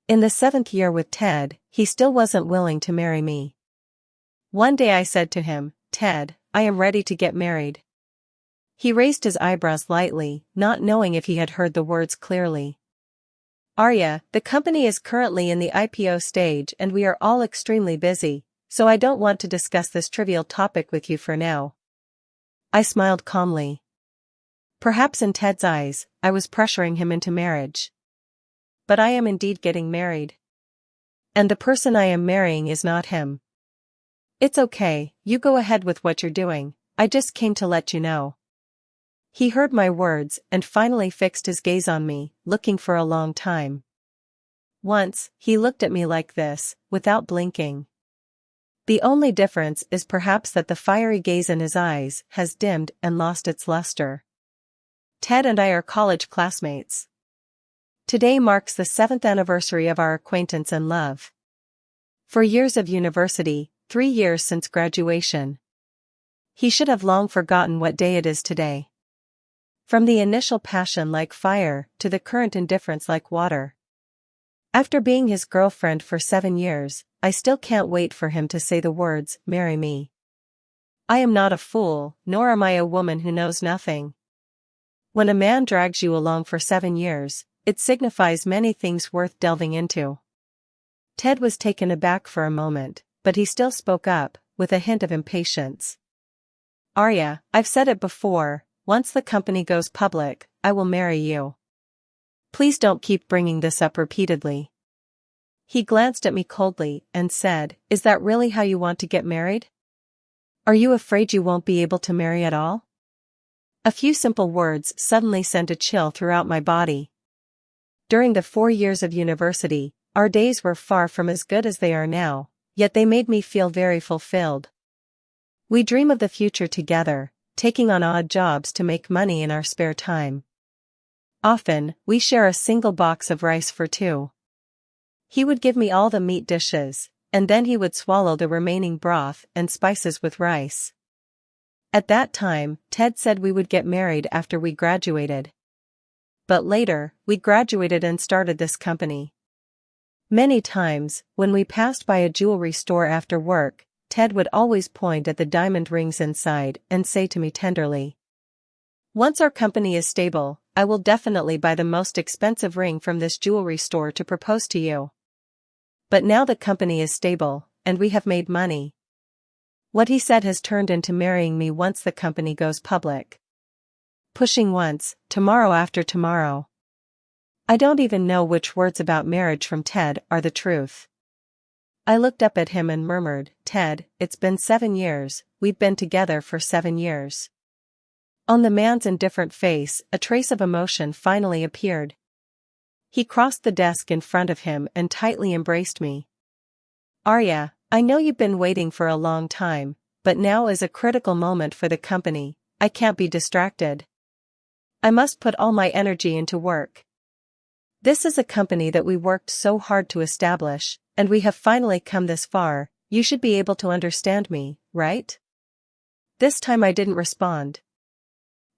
In the 7th year with Ted, he still wasn't willing to marry me. One day I said to him, "Ted, I am ready to get married." He raised his eyebrows lightly, not knowing if he had heard the words clearly. "Arya, the company is currently in the IPO stage and we are all extremely busy, so I don't want to discuss this trivial topic with you for now." I smiled calmly. Perhaps in Ted's eyes, I was pressuring him into marriage. But I am indeed getting married. And the person I am marrying is not him. "It's okay, you go ahead with what you're doing, I just came to let you know." He heard my words and finally fixed his gaze on me, looking for a long time. Once, he looked at me like this, without blinking. The only difference is perhaps that the fiery gaze in his eyes has dimmed and lost its luster. Ted and I are college classmates. Today marks the 7th anniversary of our acquaintance and love. 4 years of university, 3 years since graduation. He should have long forgotten what day it is today. From the initial passion like fire to the current indifference like water. After being his girlfriend for 7 years, I still can't wait for him to say the words, "Marry me." I am not a fool, nor am I a woman who knows nothing. When a man drags you along for 7 years, it signifies many things worth delving into. Ted was taken aback for a moment, but he still spoke up, with a hint of impatience. "Arya, I've said it before, once the company goes public, I will marry you. Please don't keep bringing this up repeatedly." He glanced at me coldly and said, "Is that really how you want to get married? Are you afraid you won't be able to marry at all?" A few simple words suddenly sent a chill throughout my body. During the 4 years of university, our days were far from as good as they are now, yet they made me feel very fulfilled. We dream of the future together, taking on odd jobs to make money in our spare time. Often, we share a single box of rice for 2. He would give me all the meat dishes, and then he would swallow the remaining broth and spices with rice. At that time, Ted said we would get married after we graduated. But later, we graduated and started this company. Many times, when we passed by a jewelry store after work, Ted would always point at the diamond rings inside and say to me tenderly, "Once our company is stable, I will definitely buy the most expensive ring from this jewelry store to propose to you. But now the company is stable, and we have made money." What he said has turned into marrying me once the company goes public. Pushing once, tomorrow after tomorrow. I don't even know which words about marriage from Ted are the truth. I looked up at him and murmured, "Ted, it's been 7 years, we've been together for 7 years. On the man's indifferent face, a trace of emotion finally appeared. He crossed the desk in front of him and tightly embraced me. "Arya, I know you've been waiting for a long time, but now is a critical moment for the company, I can't be distracted. I must put all my energy into work. This is a company that we worked so hard to establish, and we have finally come this far, you should be able to understand me, right?" This time I didn't respond.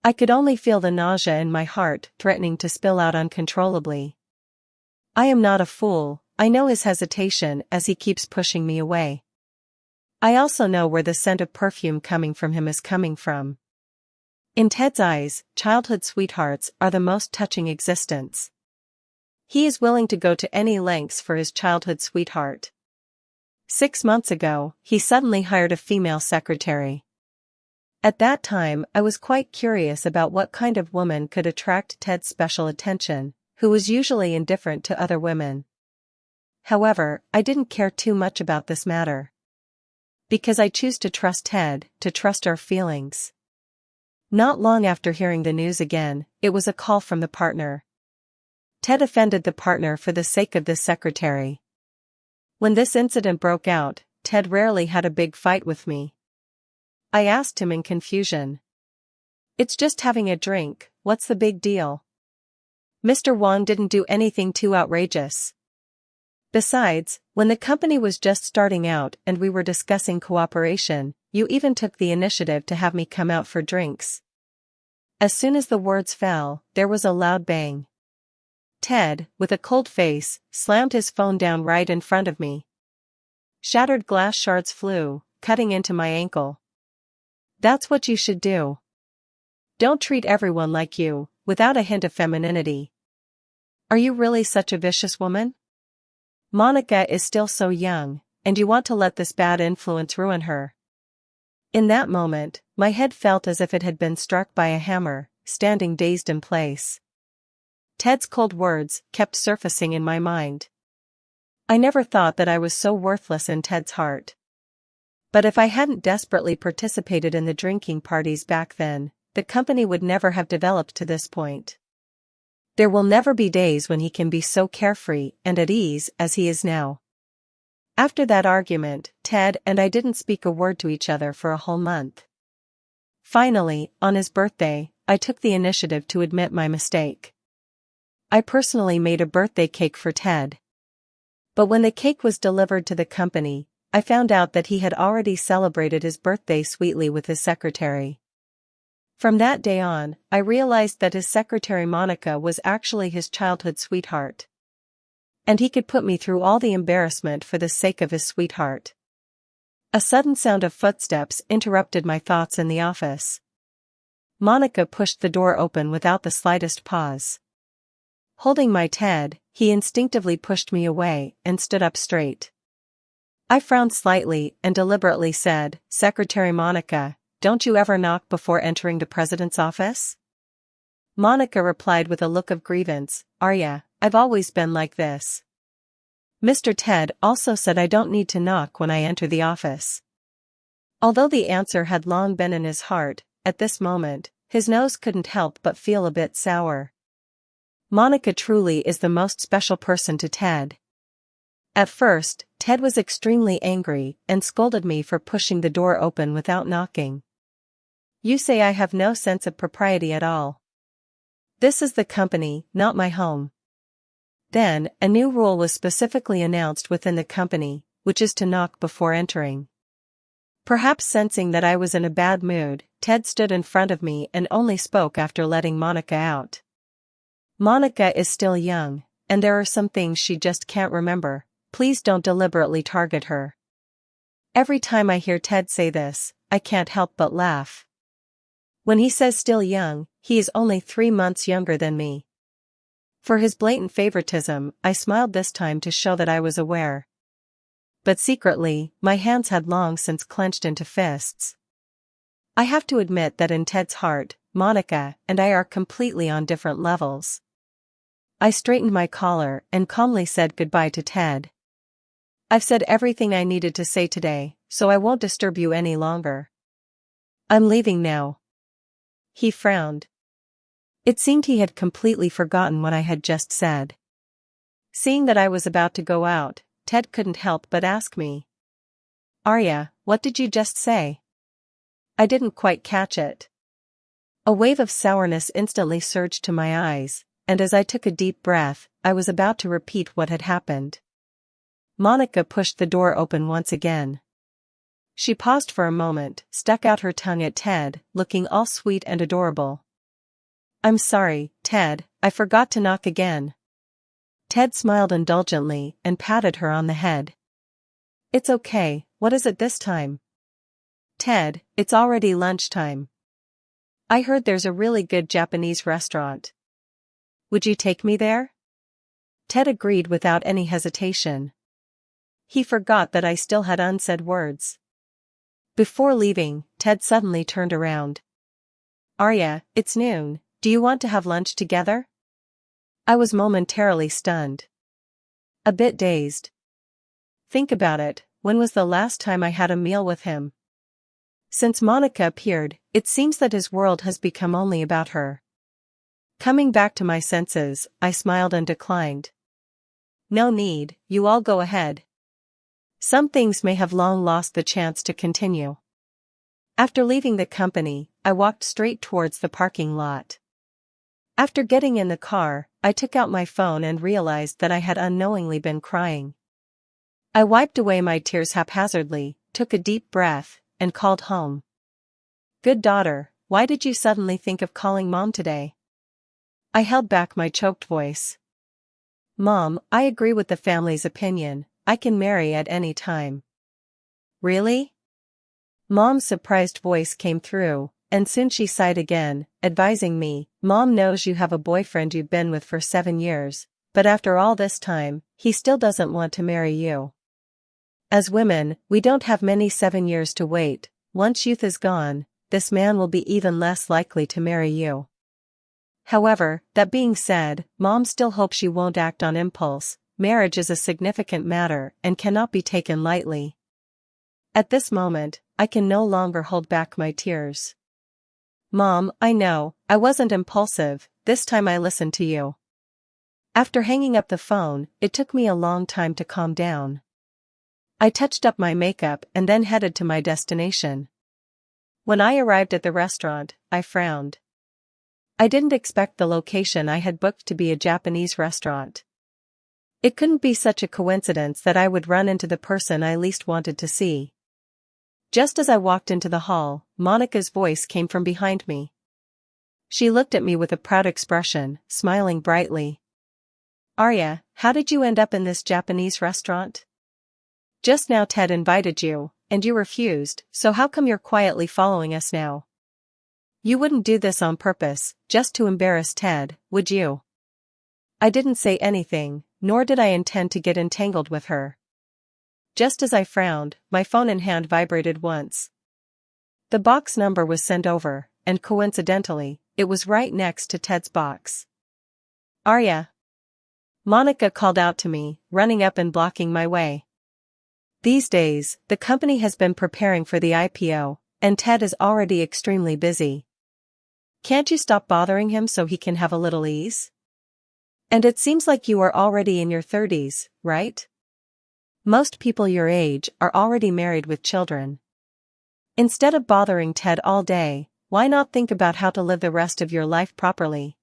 I could only feel the nausea in my heart threatening to spill out uncontrollably. I am not a fool, I know his hesitation as he keeps pushing me away. I also know where the scent of perfume coming from him is coming from. In Ted's eyes, childhood sweethearts are the most touching existence. He is willing to go to any lengths for his childhood sweetheart. 6 months ago, he suddenly hired a female secretary. At that time, I was quite curious about what kind of woman could attract Ted's special attention, who was usually indifferent to other women. However, I didn't care too much about this matter. Because I choose to trust Ted, to trust our feelings. Not long after hearing the news again, it was a call from the partner. Ted offended the partner for the sake of this secretary. When this incident broke out, Ted rarely had a big fight with me. I asked him in confusion. "It's just having a drink, what's the big deal? Mr. Wong didn't do anything too outrageous. Besides, when the company was just starting out and we were discussing cooperation, you even took the initiative to have me come out for drinks." As soon as the words fell, there was a loud bang. Ted, with a cold face, slammed his phone down right in front of me. Shattered glass shards flew, cutting into my ankle. That's what you should do. Don't treat everyone like you, without a hint of femininity. Are you really such a vicious woman? Monica is still so young, and you want to let this bad influence ruin her. In that moment, my head felt as if it had been struck by a hammer, standing dazed in place. Ted's cold words kept surfacing in my mind. I never thought that I was so worthless in Ted's heart. But if I hadn't desperately participated in the drinking parties back then, the company would never have developed to this point. There will never be days when he can be so carefree and at ease as he is now. After that argument, Ted and I didn't speak a word to each other for a whole month. Finally, on his birthday, I took the initiative to admit my mistake. I personally made a birthday cake for Ted. But when the cake was delivered to the company, I found out that he had already celebrated his birthday sweetly with his secretary. From that day on, I realized that his secretary Monica was actually his childhood sweetheart. And he could put me through all the embarrassment for the sake of his sweetheart. A sudden sound of footsteps interrupted my thoughts in the office. Monica pushed the door open without the slightest pause. Holding my Ted, he instinctively pushed me away and stood up straight. I frowned slightly and deliberately said, "Secretary Monica, don't you ever knock before entering the president's office?" Monica replied with a look of grievance, "Arya, I've always been like this. Mr. Ted also said I don't need to knock when I enter the office." Although the answer had long been in his heart, at this moment, his nose couldn't help but feel a bit sour. Monica truly is the most special person to Ted. At first, Ted was extremely angry and scolded me for pushing the door open without knocking. "You say I have no sense of propriety at all. This is the company, not my home." Then, a new rule was specifically announced within the company, which is to knock before entering. Perhaps sensing that I was in a bad mood, Ted stood in front of me and only spoke after letting Monica out. "Monica is still young, and there are some things she just can't remember. Please don't deliberately target her." Every time I hear Ted say this, I can't help but laugh. When he says still young, he is only 3 months younger than me. For his blatant favoritism, I smiled this time to show that I was aware. But secretly, my hands had long since clenched into fists. I have to admit that in Ted's heart, Monica and I are completely on different levels. I straightened my collar and calmly said goodbye to Ted. "I've said everything I needed to say today, so I won't disturb you any longer. I'm leaving now." He frowned. It seemed he had completely forgotten what I had just said. Seeing that I was about to go out, Ted couldn't help but ask me, "Arya, what did you just say?" I didn't quite catch it. A wave of sourness instantly surged to my eyes, and as I took a deep breath, I was about to repeat what had happened. Monica pushed the door open once again. She paused for a moment, stuck out her tongue at Ted, looking all sweet and adorable. "I'm sorry, Ted, I forgot to knock again." Ted smiled indulgently and patted her on the head. "It's okay, what is it this time?" "Ted, it's already lunchtime. I heard there's a really good Japanese restaurant. Would you take me there?" Ted agreed without any hesitation. He forgot that I still had unsaid words. Before leaving, Ted suddenly turned around. "Arya, it's noon, do you want to have lunch together?" I was momentarily stunned. A bit dazed. Think about it, when was the last time I had a meal with him? Since Monica appeared, it seems that his world has become only about her. Coming back to my senses, I smiled and declined. "No need, you all go ahead. Some things may have long lost the chance to continue." After leaving the company, I walked straight towards the parking lot. After getting in the car, I took out my phone and realized that I had unknowingly been crying. I wiped away my tears haphazardly, took a deep breath, and called home. "Good daughter, why did you suddenly think of calling Mom today?" I held back my choked voice. Mom, I agree with the family's opinion. I can marry at any time. Really? Mom's surprised voice came through, and soon she sighed again, advising me, Mom knows you have a boyfriend you've been with for 7 years, but after all this time, he still doesn't want to marry you. As women, we don't have many 7 years to wait. Once youth is gone, this man will be even less likely to marry you. However, that being said, Mom still hopes she won't act on impulse. Marriage is a significant matter and cannot be taken lightly. At this moment, I can no longer hold back my tears. Mom, I know, I wasn't impulsive, this time I listened to you. After hanging up the phone, it took me a long time to calm down. I touched up my makeup and then headed to my destination. When I arrived at the restaurant, I frowned. I didn't expect the location I had booked to be a Japanese restaurant. It couldn't be such a coincidence that I would run into the person I least wanted to see. Just as I walked into the hall, Monica's voice came from behind me. She looked at me with a proud expression, smiling brightly. Arya, how did you end up in this Japanese restaurant? Just now Ted invited you, and you refused, so how come you're quietly following us now? You wouldn't do this on purpose, just to embarrass Ted, would you? I didn't say anything, nor did I intend to get entangled with her. Just as I frowned, my phone in hand vibrated once. The box number was sent over, and coincidentally, it was right next to Ted's box. Arya. Monica called out to me, running up and blocking my way. These days, the company has been preparing for the IPO, and Ted is already extremely busy. Can't you stop bothering him so he can have a little ease? And it seems like you are already in your 30s, right? Most people your age are already married with children. Instead of bothering Ted all day, why not think about how to live the rest of your life properly?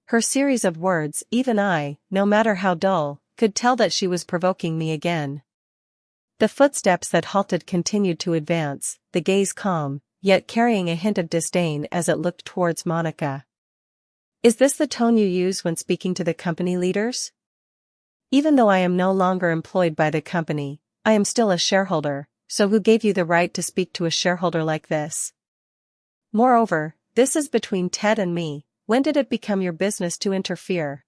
Her series of words, even I, no matter how dull, could tell that she was provoking me again. The footsteps that halted continued to advance, the gaze calm, yet carrying a hint of disdain as it looked towards Monica. Is this the tone you use when speaking to the company leaders? Even though I am no longer employed by the company, I am still a shareholder, so who gave you the right to speak to a shareholder like this? Moreover, this is between Ted and me. When did it become your business to interfere?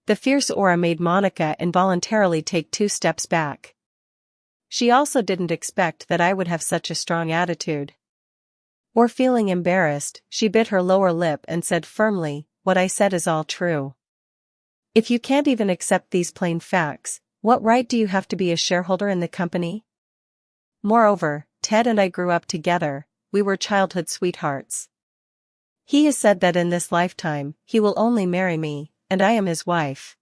The fierce aura made Monica involuntarily take 2 steps back. She also didn't expect that I would have such a strong attitude. Or feeling embarrassed, she bit her lower lip and said firmly, what I said is all true. If you can't even accept these plain facts, what right do you have to be a shareholder in the company? Moreover, Ted and I grew up together, we were childhood sweethearts. He has said that in this lifetime, he will only marry me, and I am his wife.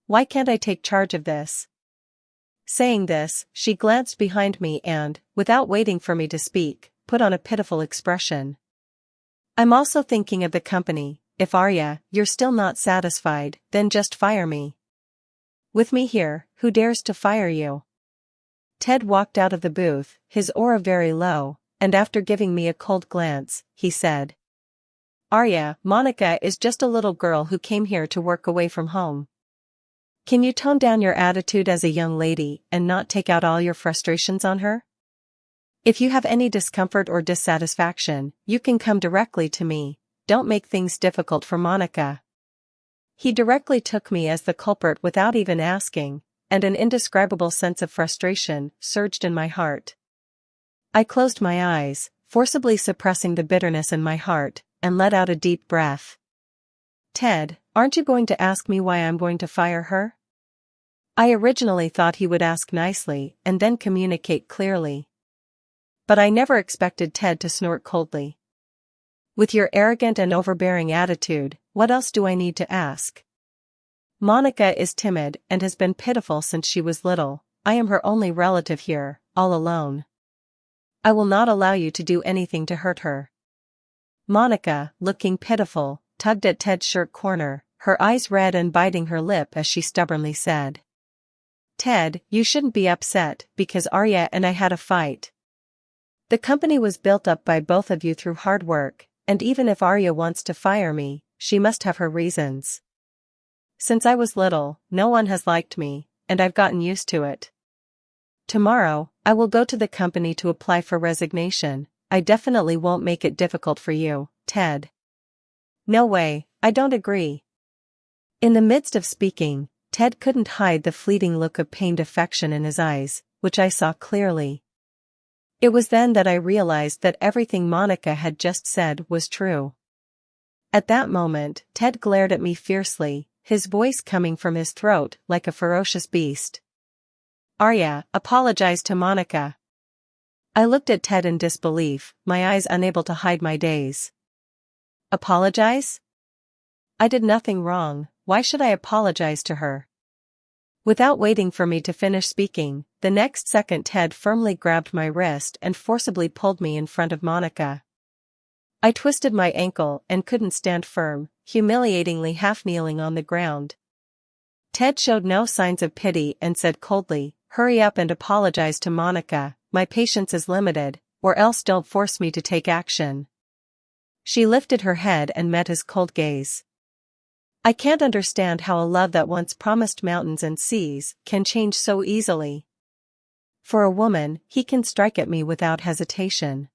Why can't I take charge of this? Saying this, she glanced behind me and, without waiting for me to speak, put on a pitiful expression. I'm also thinking of the company. If Arya, you're still not satisfied, then just fire me. With me here, who dares to fire you? Ted walked out of the booth, his aura very low, and after giving me a cold glance, he said. Arya, Monica is just a little girl who came here to work away from home. Can you tone down your attitude as a young lady and not take out all your frustrations on her? If you have any discomfort or dissatisfaction, you can come directly to me. Don't make things difficult for Monica. He directly took me as the culprit without even asking, and an indescribable sense of frustration surged in my heart. I closed my eyes, forcibly suppressing the bitterness in my heart, and let out a deep breath. Ted, aren't you going to ask me why I'm going to fire her? I originally thought he would ask nicely and then communicate clearly. But I never expected Ted to snort coldly. With your arrogant and overbearing attitude, what else do I need to ask? Monica is timid and has been pitiful since she was little. I am her only relative here, all alone. I will not allow you to do anything to hurt her. Monica, looking pitiful, tugged at Ted's shirt corner, her eyes red and biting her lip as she stubbornly said. Ted, you shouldn't be upset, because Arya and I had a fight. The company was built up by both of you through hard work, and even if Arya wants to fire me, she must have her reasons. Since I was little, no one has liked me, and I've gotten used to it. Tomorrow, I will go to the company to apply for resignation. I definitely won't make it difficult for you, Ted. No way, I don't agree. In the midst of speaking, Ted couldn't hide the fleeting look of pained affection in his eyes, which I saw clearly. It was then that I realized that everything Monica had just said was true. At that moment, Ted glared at me fiercely, his voice coming from his throat like a ferocious beast. Arya, apologize to Monica. I looked at Ted in disbelief, my eyes unable to hide my daze. Apologize? I did nothing wrong, why should I apologize to her? Without waiting for me to finish speaking, the next second Ted firmly grabbed my wrist and forcibly pulled me in front of Monica. I twisted my ankle and couldn't stand firm, humiliatingly half-kneeling on the ground. Ted showed no signs of pity and said coldly, "Hurry up and apologize to Monica, my patience is limited, or else don't force me to take action." She lifted her head and met his cold gaze. I can't understand how a love that once promised mountains and seas can change so easily. For a woman, he can strike at me without hesitation.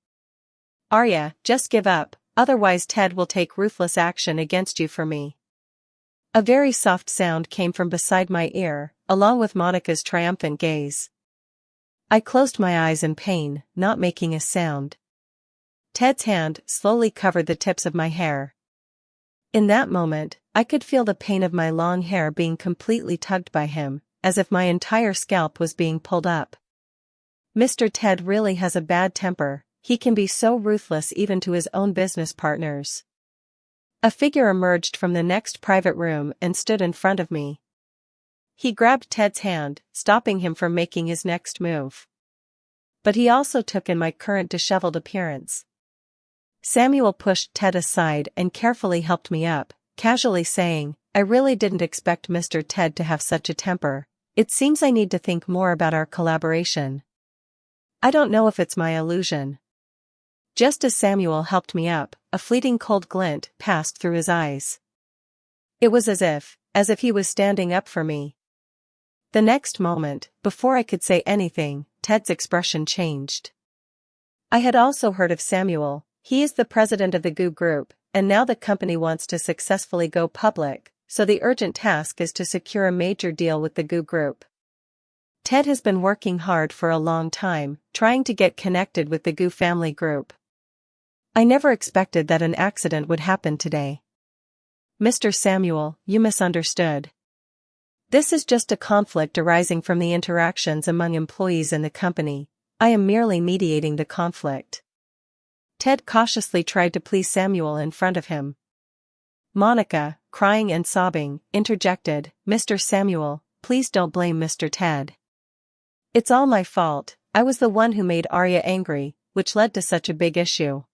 Arya, just give up, otherwise Ted will take ruthless action against you for me. A very soft sound came from beside my ear, along with Monica's triumphant gaze. I closed my eyes in pain, not making a sound. Ted's hand slowly covered the tips of my hair. In that moment, I could feel the pain of my long hair being completely tugged by him, as if my entire scalp was being pulled up. Mr. Ted really has a bad temper, he can be so ruthless even to his own business partners. A figure emerged from the next private room and stood in front of me. He grabbed Ted's hand, stopping him from making his next move. But he also took in my current disheveled appearance. Samuel pushed Ted aside and carefully helped me up, casually saying, "I really didn't expect Mr. Ted to have such a temper. It seems I need to think more about our collaboration. I don't know if it's my illusion." Just as Samuel helped me up, a fleeting cold glint passed through his eyes. It was as if he was standing up for me. The next moment, before I could say anything, Ted's expression changed. I had also heard of Samuel. He is the president of the GU Group, and now the company wants to successfully go public, so the urgent task is to secure a major deal with the GU Group. Ted has been working hard for a long time, trying to get connected with the GU family group. I never expected that an accident would happen today. Mr. Samuel, you misunderstood. This is just a conflict arising from the interactions among employees in the company. I am merely mediating the conflict. Ted cautiously tried to please Samuel in front of him. Monica, crying and sobbing, interjected, "Mr. Samuel, please don't blame Mr. Ted. It's all my fault, I was the one who made Arya angry, which led to such a big issue.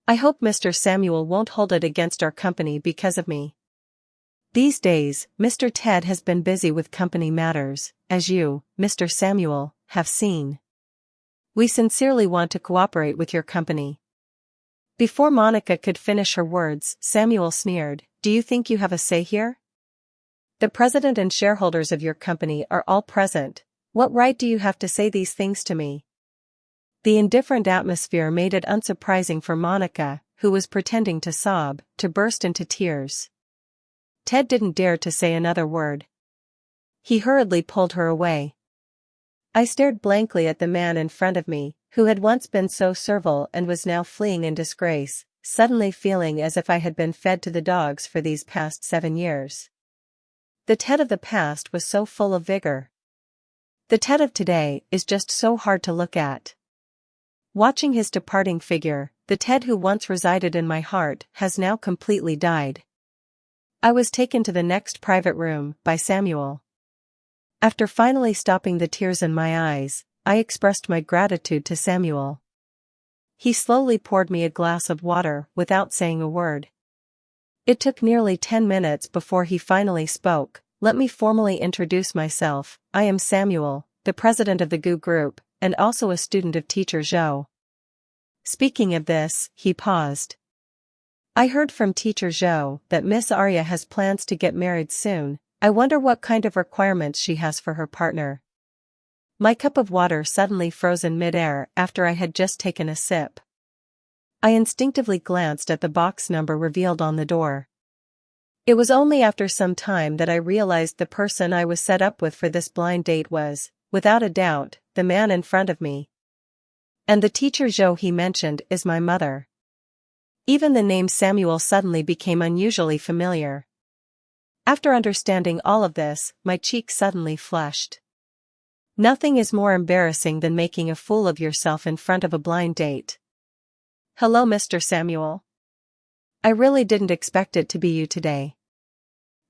I hope Mr. Samuel won't hold it against our company because of me. These days, Mr. Ted has been busy with company matters, as you, Mr. Samuel, have seen. We sincerely want to cooperate with your company." Before Monica could finish her words, Samuel sneered, "Do you think you have a say here? The president and shareholders of your company are all present. What right do you have to say these things to me?" The indifferent atmosphere made it unsurprising for Monica, who was pretending to sob, to burst into tears. Ted didn't dare to say another word. He hurriedly pulled her away. I stared blankly at the man in front of me, who had once been so servile and was now fleeing in disgrace, suddenly feeling as if I had been fed to the dogs for these past 7 years. The Ted of the past was so full of vigor. The Ted of today is just so hard to look at. Watching his departing figure, the Ted who once resided in my heart has now completely died. I was taken to the next private room by Samuel. After finally stopping the tears in my eyes, I expressed my gratitude to Samuel. He slowly poured me a glass of water without saying a word. It took nearly 10 minutes before he finally spoke. "Let me formally introduce myself. I am Samuel, the president of the GU Group, and also a student of teacher Zhou." Speaking of this, he paused. I heard from Teacher Zhou that Miss Arya has plans to get married soon. I wonder what kind of requirements she has for her partner. My cup of water suddenly froze in midair after I had just taken a sip. I instinctively glanced at the box number revealed on the door. It was only after some time that I realized the person I was set up with for this blind date was, without a doubt, the man in front of me. And the Teacher Zhou he mentioned is my mother. Even the name Samuel suddenly became unusually familiar. After understanding all of this, my cheeks suddenly flushed. Nothing is more embarrassing than making a fool of yourself in front of a blind date. Hello, Mr. Samuel. I really didn't expect it to be you today.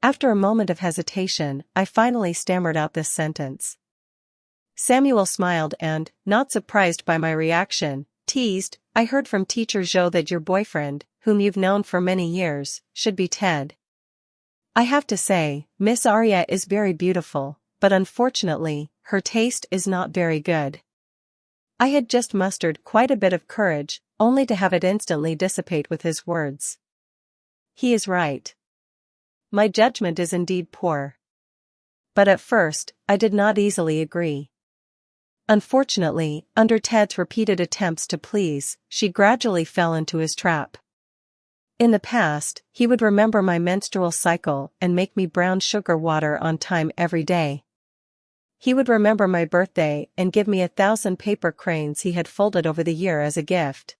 After a moment of hesitation, I finally stammered out this sentence. Samuel smiled and, not surprised by my reaction, teased, I heard from Teacher Zhou that your boyfriend, whom you've known for many years, should be Ted. I have to say, Miss Arya is very beautiful, but unfortunately, her taste is not very good. I had just mustered quite a bit of courage, only to have it instantly dissipate with his words. He is right. My judgment is indeed poor. But at first, I did not easily agree. Unfortunately, under Ted's repeated attempts to please, she gradually fell into his trap. In the past, he would remember my menstrual cycle and make me brown sugar water on time every day. He would remember my birthday and give me 1,000 paper cranes he had folded over the year as a gift.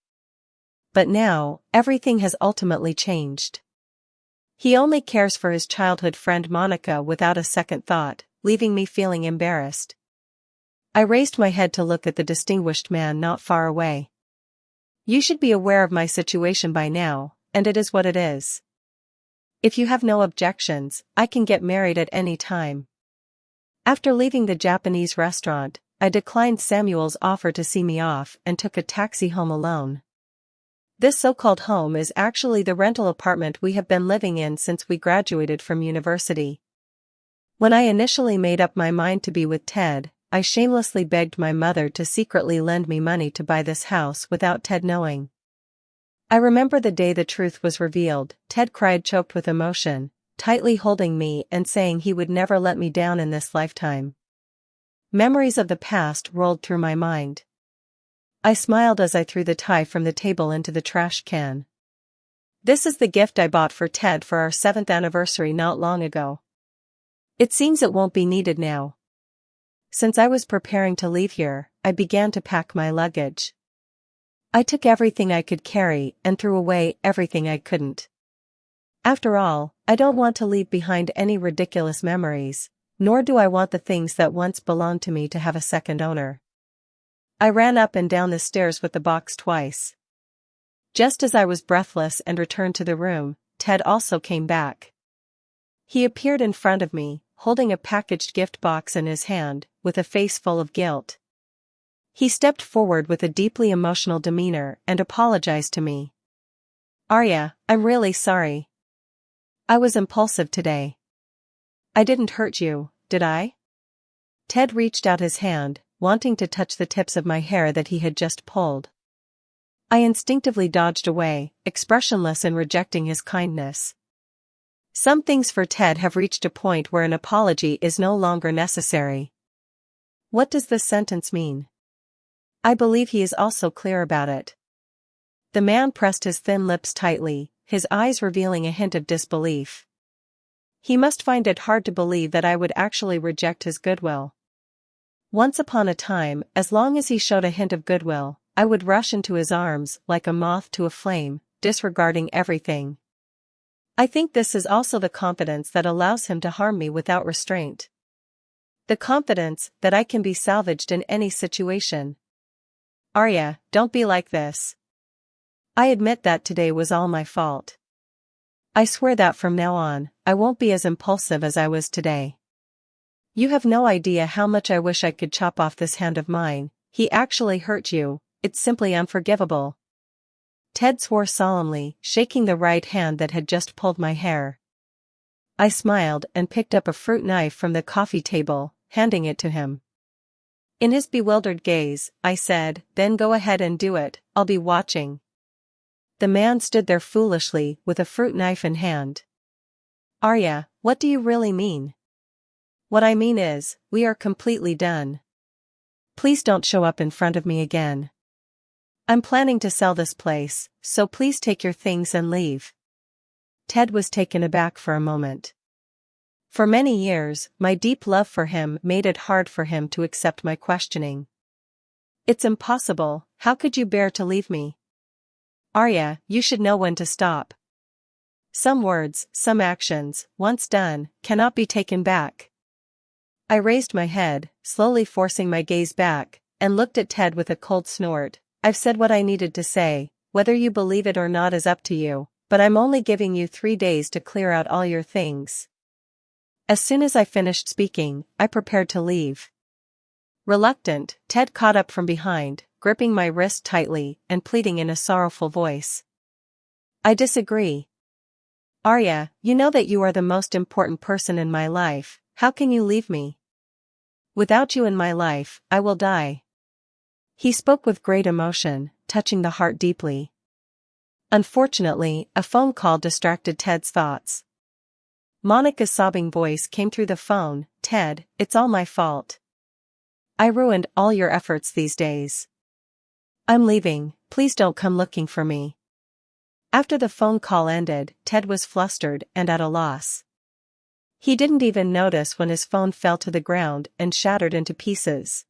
But now, everything has ultimately changed. He only cares for his childhood friend Monica without a second thought, leaving me feeling embarrassed. I raised my head to look at the distinguished man not far away. You should be aware of my situation by now, and it is what it is. If you have no objections, I can get married at any time. After leaving the Japanese restaurant, I declined Samuel's offer to see me off and took a taxi home alone. This so-called home is actually the rental apartment we have been living in since we graduated from university. When I initially made up my mind to be with Ted, I shamelessly begged my mother to secretly lend me money to buy this house without Ted knowing. I remember the day the truth was revealed. Ted cried, choked with emotion, tightly holding me and saying he would never let me down in this lifetime. Memories of the past rolled through my mind. I smiled as I threw the tie from the table into the trash can. This is the gift I bought for Ted for our 7th anniversary not long ago. It seems it won't be needed now. Since I was preparing to leave here, I began to pack my luggage. I took everything I could carry and threw away everything I couldn't. After all, I don't want to leave behind any ridiculous memories, nor do I want the things that once belonged to me to have a second owner. I ran up and down the stairs with the box twice. Just as I was breathless and returned to the room, Ted also came back. He appeared in front of me, holding a packaged gift box in his hand, with a face full of guilt. He stepped forward with a deeply emotional demeanor and apologized to me. Arya, I'm really sorry. I was impulsive today. I didn't hurt you, did I? Ted reached out his hand, wanting to touch the tips of my hair that he had just pulled. I instinctively dodged away, expressionless in rejecting his kindness. Some things for Ted have reached a point where an apology is no longer necessary. What does this sentence mean? I believe he is also clear about it. The man pressed his thin lips tightly, his eyes revealing a hint of disbelief. He must find it hard to believe that I would actually reject his goodwill. Once upon a time, as long as he showed a hint of goodwill, I would rush into his arms like a moth to a flame, disregarding everything. I think this is also the confidence that allows him to harm me without restraint. The confidence that I can be salvaged in any situation. Arya, don't be like this. I admit that today was all my fault. I swear that from now on, I won't be as impulsive as I was today. You have no idea how much I wish I could chop off this hand of mine. He actually hurt you, it's simply unforgivable. Ted swore solemnly, shaking the right hand that had just pulled my hair. I smiled and picked up a fruit knife from the coffee table, handing it to him. In his bewildered gaze, I said, then go ahead and do it, I'll be watching. The man stood there foolishly with a fruit knife in hand. Arya, what do you really mean? What I mean is, we are completely done. Please don't show up in front of me again. I'm planning to sell this place, so please take your things and leave. Ted was taken aback for a moment. For many years, my deep love for him made it hard for him to accept my questioning. It's impossible, how could you bear to leave me? Arya, you should know when to stop. Some words, some actions, once done, cannot be taken back. I raised my head, slowly forcing my gaze back, and looked at Ted with a cold snort. I've said what I needed to say, whether you believe it or not is up to you, but I'm only giving you 3 days to clear out all your things. As soon as I finished speaking, I prepared to leave. Reluctant, Ted caught up from behind, gripping my wrist tightly and pleading in a sorrowful voice. I disagree. Arya, you know that you are the most important person in my life, how can you leave me? Without you in my life, I will die. He spoke with great emotion, touching the heart deeply. Unfortunately, a phone call distracted Ted's thoughts. Monica's sobbing voice came through the phone. Ted, it's all my fault. I ruined all your efforts these days. I'm leaving, please don't come looking for me. After the phone call ended, Ted was flustered and at a loss. He didn't even notice when his phone fell to the ground and shattered into pieces.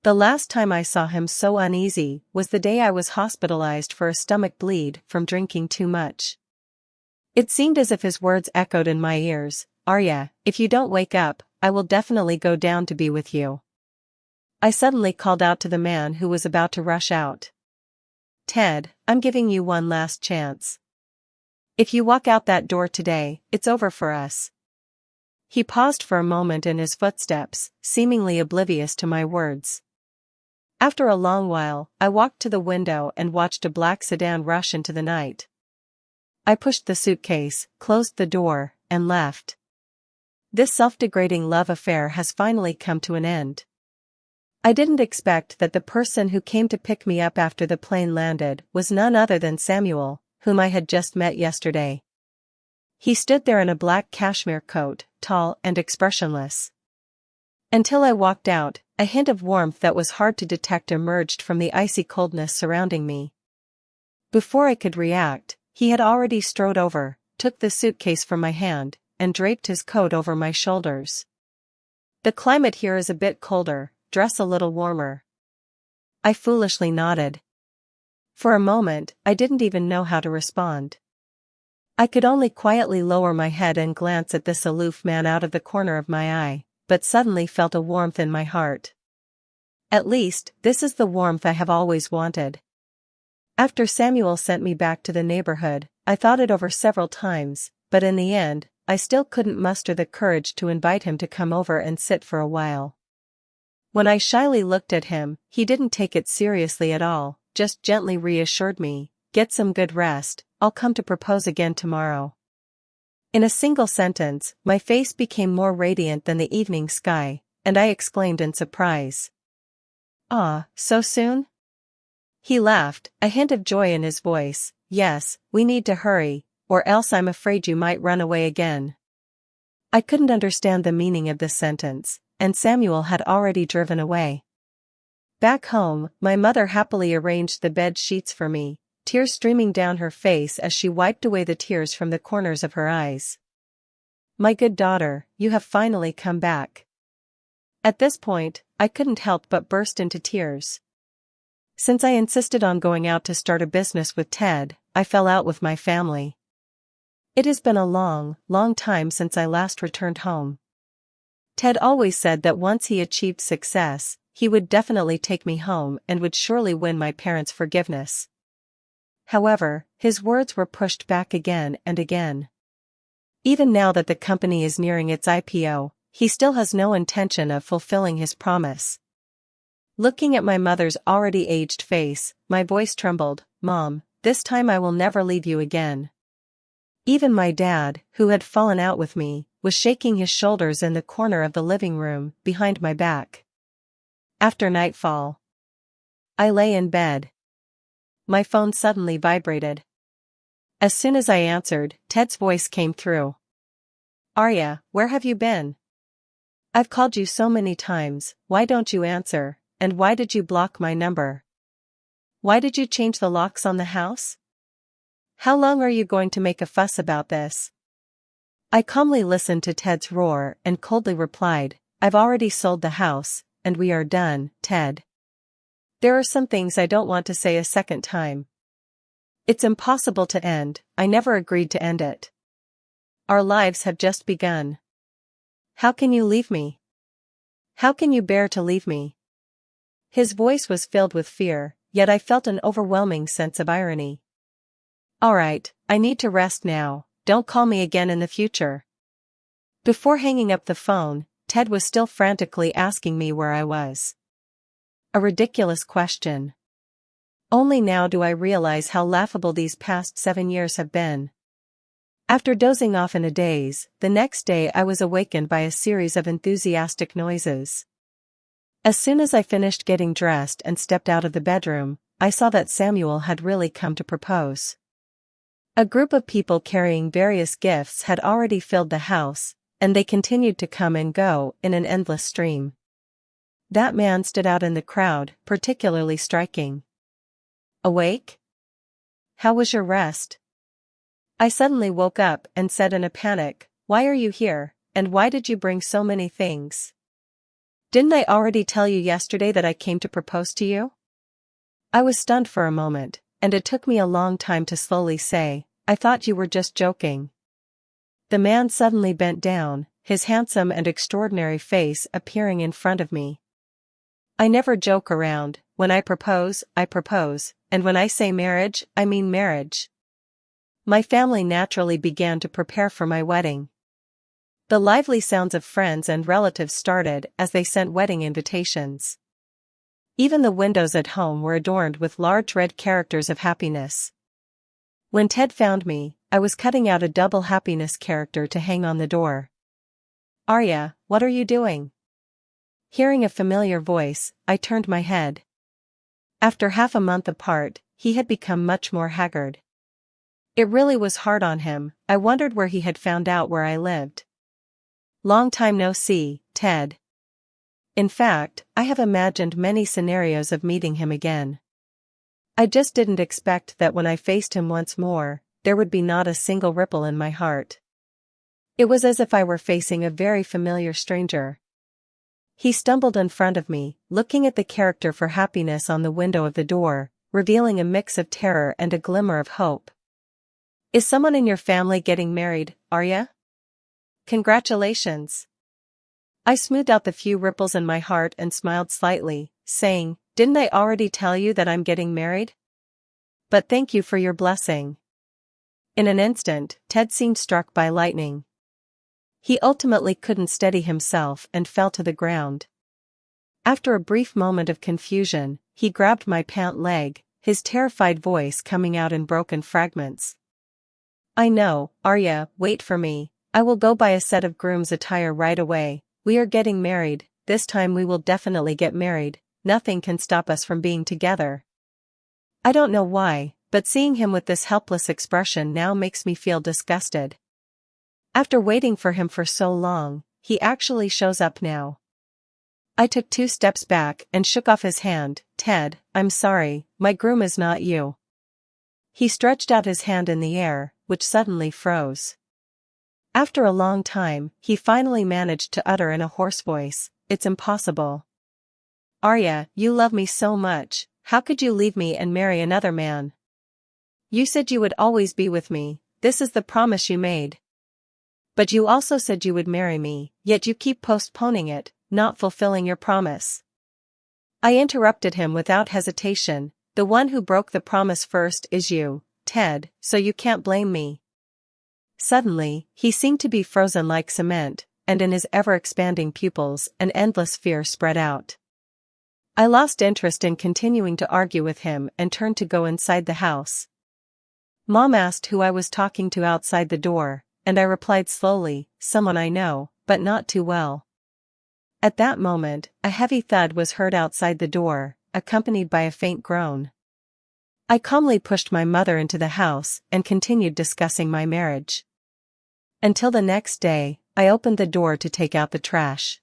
The last time I saw him so uneasy was the day I was hospitalized for a stomach bleed from drinking too much. It seemed as if his words echoed in my ears. Arya, if you don't wake up, I will definitely go down to be with you. I suddenly called out to the man who was about to rush out. Ted, I'm giving you one last chance. If you walk out that door today, it's over for us. He paused for a moment in his footsteps, seemingly oblivious to my words. After a long while, I walked to the window and watched a black sedan rush into the night. I pushed the suitcase, closed the door, and left. This self-degrading love affair has finally come to an end. I didn't expect that the person who came to pick me up after the plane landed was none other than Samuel, whom I had just met yesterday. He stood there in a black cashmere coat, tall and expressionless. Until I walked out, a hint of warmth that was hard to detect emerged from the icy coldness surrounding me. Before I could react, he had already strode over, took the suitcase from my hand, and draped his coat over my shoulders. The climate here is a bit colder, dress a little warmer. I foolishly nodded. For a moment, I didn't even know how to respond. I could only quietly lower my head and glance at this aloof man out of the corner of my eye, but suddenly felt a warmth in my heart. At least, this is the warmth I have always wanted. After Samuel sent me back to the neighborhood, I thought it over several times, but in the end, I still couldn't muster the courage to invite him to come over and sit for a while. When I shyly looked at him, he didn't take it seriously at all, just gently reassured me, get some good rest, I'll come to propose again tomorrow. In a single sentence, my face became more radiant than the evening sky, and I exclaimed in surprise. Ah, so soon? He laughed, a hint of joy in his voice. Yes, we need to hurry, or else I'm afraid you might run away again. I couldn't understand the meaning of this sentence, and Samuel had already driven away. Back home, my mother happily arranged the bed sheets for me, tears streaming down her face as she wiped away the tears from the corners of her eyes. My good daughter, you have finally come back. At this point, I couldn't help but burst into tears. Since I insisted on going out to start a business with Ted, I fell out with my family. It has been a long, long time since I last returned home. Ted always said that once he achieved success, he would definitely take me home and would surely win my parents' forgiveness. However, his words were pushed back again and again. Even now that the company is nearing its IPO, he still has no intention of fulfilling his promise. Looking at my mother's already aged face, my voice trembled. Mom, this time I will never leave you again. Even my dad, who had fallen out with me, was shaking his shoulders in the corner of the living room, behind my back. After nightfall, I lay in bed. My phone suddenly vibrated. As soon as I answered, Ted's voice came through. "Arya, where have you been? I've called you so many times, why don't you answer, and why did you block my number? Why did you change the locks on the house? How long are you going to make a fuss about this?" I calmly listened to Ted's roar and coldly replied, "I've already sold the house, and we are done, Ted. There are some things I don't want to say a second time. It's impossible to end, I never agreed to end it. Our lives have just begun. How can you leave me? How can you bear to leave me?" His voice was filled with fear, yet I felt an overwhelming sense of irony. "Alright, I need to rest now, don't call me again in the future." Before hanging up the phone, Ted was still frantically asking me where I was. A ridiculous question. Only now do I realize how laughable these past 7 years have been. After dozing off in a daze, the next day I was awakened by a series of enthusiastic noises. As soon as I finished getting dressed and stepped out of the bedroom, I saw that Samuel had really come to propose. A group of people carrying various gifts had already filled the house, and they continued to come and go in an endless stream. That man stood out in the crowd, particularly striking. "Awake? How was your rest?" I suddenly woke up and said in a panic, "Why are you here, and why did you bring so many things? Didn't I already tell you yesterday that I came to propose to you?" I was stunned for a moment, and it took me a long time to slowly say, "I thought you were just joking." The man suddenly bent down, his handsome and extraordinary face appearing in front of me. "I never joke around, when I propose, and when I say marriage, I mean marriage." My family naturally began to prepare for my wedding. The lively sounds of friends and relatives started as they sent wedding invitations. Even the windows at home were adorned with large red characters of happiness. When Ted found me, I was cutting out a double happiness character to hang on the door. "Arya, what are you doing?" Hearing a familiar voice, I turned my head. After half a month apart, he had become much more haggard. It really was hard on him, I wondered where he had found out where I lived. "Long time no see, Ted." In fact, I have imagined many scenarios of meeting him again. I just didn't expect that when I faced him once more, there would be not a single ripple in my heart. It was as if I were facing a very familiar stranger. He stumbled in front of me, looking at the character for happiness on the window of the door, revealing a mix of terror and a glimmer of hope. "Is someone in your family getting married, Arya? Congratulations." I smoothed out the few ripples in my heart and smiled slightly, saying, "Didn't I already tell you that I'm getting married? But thank you for your blessing." In an instant, Ted seemed struck by lightning. He ultimately couldn't steady himself and fell to the ground. After a brief moment of confusion, he grabbed my pant leg, his terrified voice coming out in broken fragments. "I know, Arya, wait for me, I will go buy a set of groom's attire right away. We are getting married, this time we will definitely get married, nothing can stop us from being together." I don't know why, but seeing him with this helpless expression now makes me feel disgusted. After waiting for him for so long, he actually shows up now. I took 2 steps back and shook off his hand. "Ted, I'm sorry, my groom is not you." He stretched out his hand in the air, which suddenly froze. After a long time, he finally managed to utter in a hoarse voice, "It's impossible. Arya, you love me so much, how could you leave me and marry another man? You said you would always be with me, this is the promise you made. But you also said you would marry me, yet you keep postponing it, not fulfilling your promise." I interrupted him without hesitation, "The one who broke the promise first is you, Ted, so you can't blame me." Suddenly, he seemed to be frozen like cement, and in his ever-expanding pupils an endless fear spread out. I lost interest in continuing to argue with him and turned to go inside the house. Mom asked who I was talking to outside the door, and I replied slowly, "Someone I know, but not too well." At that moment, a heavy thud was heard outside the door, accompanied by a faint groan. I calmly pushed my mother into the house and continued discussing my marriage. Until the next day, I opened the door to take out the trash.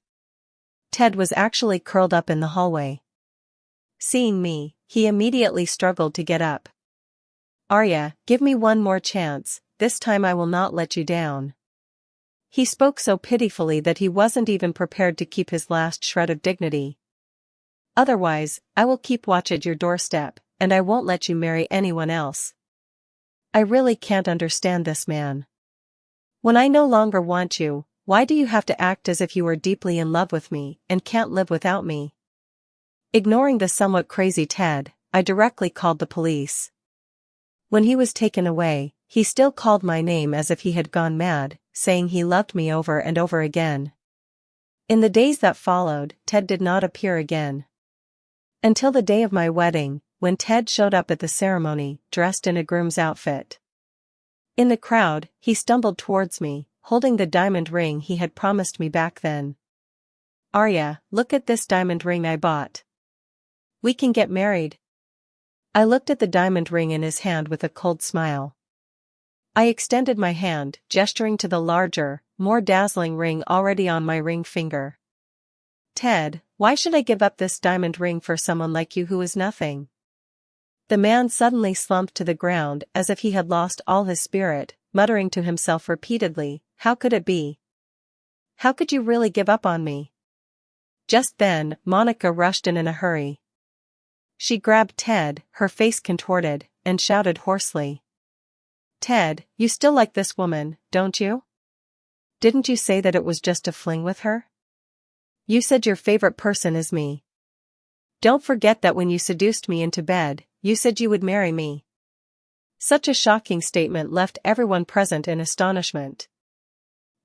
Ted was actually curled up in the hallway. Seeing me, he immediately struggled to get up. "Arya, give me one more chance, this time I will not let you down." He spoke so pitifully that he wasn't even prepared to keep his last shred of dignity. "Otherwise, I will keep watch at your doorstep, and I won't let you marry anyone else." I really can't understand this man. When I no longer want you, why do you have to act as if you are deeply in love with me and can't live without me? Ignoring the somewhat crazy Ted, I directly called the police. When he was taken away, he still called my name as if he had gone mad, saying he loved me over and over again. In the days that followed, Ted did not appear again. Until the day of my wedding, when Ted showed up at the ceremony, dressed in a groom's outfit. In the crowd, he stumbled towards me, holding the diamond ring he had promised me back then. "Arya, look at this diamond ring I bought. We can get married." I looked at the diamond ring in his hand with a cold smile. I extended my hand, gesturing to the larger, more dazzling ring already on my ring finger. "Ted, why should I give up this diamond ring for someone like you who is nothing?" The man suddenly slumped to the ground as if he had lost all his spirit, muttering to himself repeatedly, "How could it be? How could you really give up on me?" Just then, Monica rushed in a hurry. She grabbed Ted, her face contorted, and shouted hoarsely, "Ted, you still like this woman, don't you? Didn't you say that it was just a fling with her? You said your favorite person is me. Don't forget that when you seduced me into bed, you said you would marry me." Such a shocking statement left everyone present in astonishment.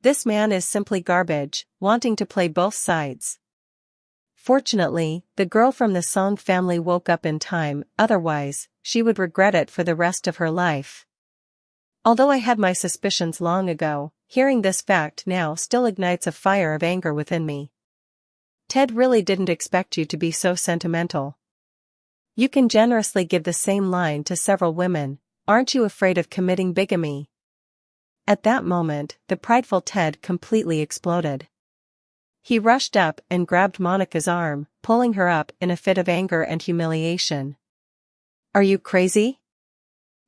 This man is simply garbage, wanting to play both sides. Fortunately, the girl from the Song family woke up in time, otherwise, she would regret it for the rest of her life. Although I had my suspicions long ago, hearing this fact now still ignites a fire of anger within me. Ted really didn't expect you to be so sentimental. You can generously give the same line to several women, aren't you afraid of committing bigamy? At that moment, the prideful Ted completely exploded. He rushed up and grabbed Monica's arm, pulling her up in a fit of anger and humiliation. "Are you crazy?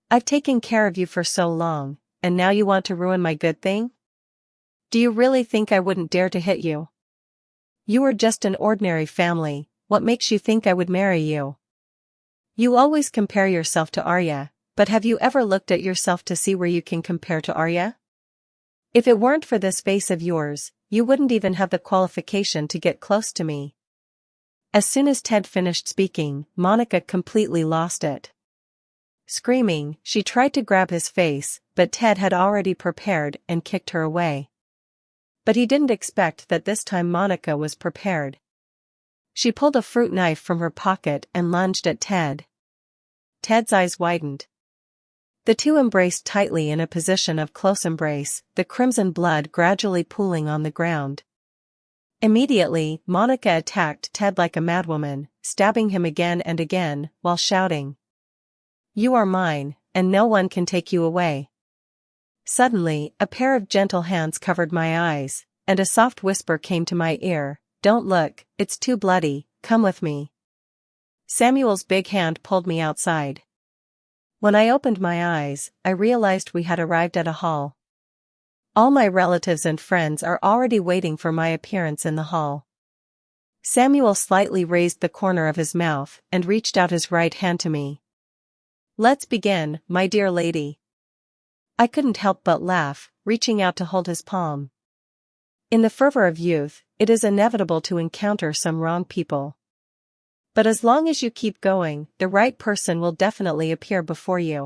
I've taken care of you for so long, and now you want to ruin my good thing? Do you really think I wouldn't dare to hit you? You are just an ordinary family, what makes you think I would marry you? You always compare yourself to Arya, but have you ever looked at yourself to see where you can compare to Arya? If it weren't for this face of yours, you wouldn't even have the qualification to get close to me." As soon as Ted finished speaking, Monica completely lost it. Screaming, she tried to grab his face, but Ted had already prepared and kicked her away. But he didn't expect that this time Monica was prepared. She pulled a fruit knife from her pocket and lunged at Ted. Ted's eyes widened. The two embraced tightly in a position of close embrace, the crimson blood gradually pooling on the ground. Immediately, Monica attacked Ted like a madwoman, stabbing him again and again, while shouting, "You are mine, and no one can take you away." Suddenly, a pair of gentle hands covered my eyes, and a soft whisper came to my ear, "Don't look, it's too bloody, come with me." Samuel's big hand pulled me outside. When I opened my eyes, I realized we had arrived at a hall. All my relatives and friends are already waiting for my appearance in the hall. Samuel slightly raised the corner of his mouth and reached out his right hand to me. "Let's begin, my dear lady." I couldn't help but laugh, reaching out to hold his palm. In the fervor of youth, it is inevitable to encounter some wrong people. But as long as you keep going, the right person will definitely appear before you.